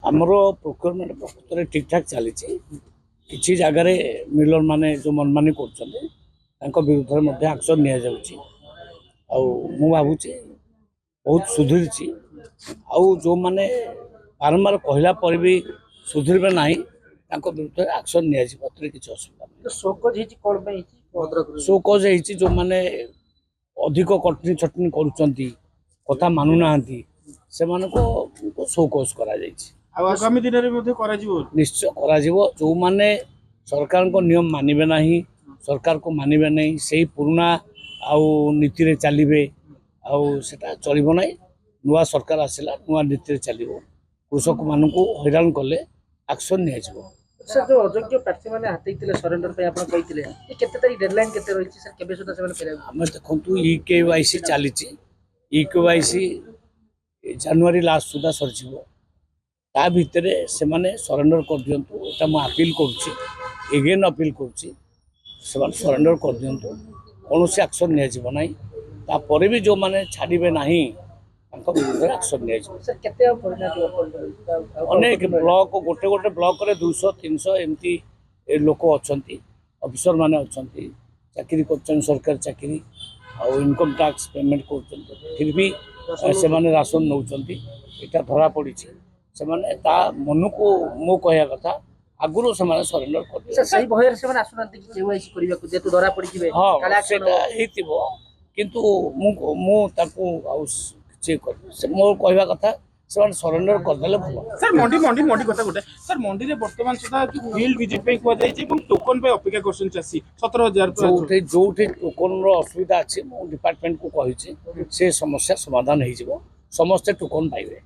आमर प्रोक्योरमेंट प्रकृत में ठीक ठाक चली किसी जगार मिलर माने जो मनमानी कर विरुद्ध में एक्शन नि भावुची बहुत सुधरी जो मैंने बारंबार कहला पर भी सुधरबे ना विरुद्ध एक्शन नि किसी असुविधा शोकज जो मैंने अधिक कटनी छटनी कथा मानुना से शोकज आगामी दिन निश्चय जो मैंने सरकार को नियम मानवे ना सरकार को मानवे नहीं से पुराना नीति रे चलिए आटा चलो ना नुआ सरकार आसला नुआ नीति चलो कृषक मान को हैरान कले एक्शन नि सर जो अयोग्य प्रार्थी मैंने हाथी सरेंडर पे आप कहते केते तारीख डेडलाइन केते रही सर केबे सुधा से फेर आम देखु EKYC चली EKYC जनवरी लास्ट सुधा सर ता भितर से माने सरेंडर कर दिंतु एटा मु अपील करुच्ची एगेन अपील करुच्ची से सरेंडर कर दिंतु कौन से एक्शन नि तापर भी जो मैंने छाड़े ना एक्शन नि सर केते अनेक ब्लॉक गोटे गोटे ब्लॉक रे 200-300 एमती लोक अच्छा ऑफिसर माने अच्छा चाकरी कर सरकारी चाकरी इनकम टैक्स पेमेंट कर फिर भी से माने राशन नौ यहाँ धरा पड़ी से माने ता मन को मो कहया कथा आगुरी से माने सरेंडर कर सही भयर से माने आसुना कि केवाईसी करबा को जेतु धरा पड़ी जिवे हां सेटा हेतिबो किंतु मु ताको चेक कर से मोर कहवा कथा से सरेंडर करदे भल सर मंडी कथा गोटे सर मंडी रे वर्तमान सुधा फील्ड विजिट पे को जाई एवं टोकन पे अपेक्षा करसन चासी 17000 जो टोकन रो असुविधा अछि मो डिपार्टमेंट को कहि से समस्या समाधान हो समस्ते टोकन पाइबे।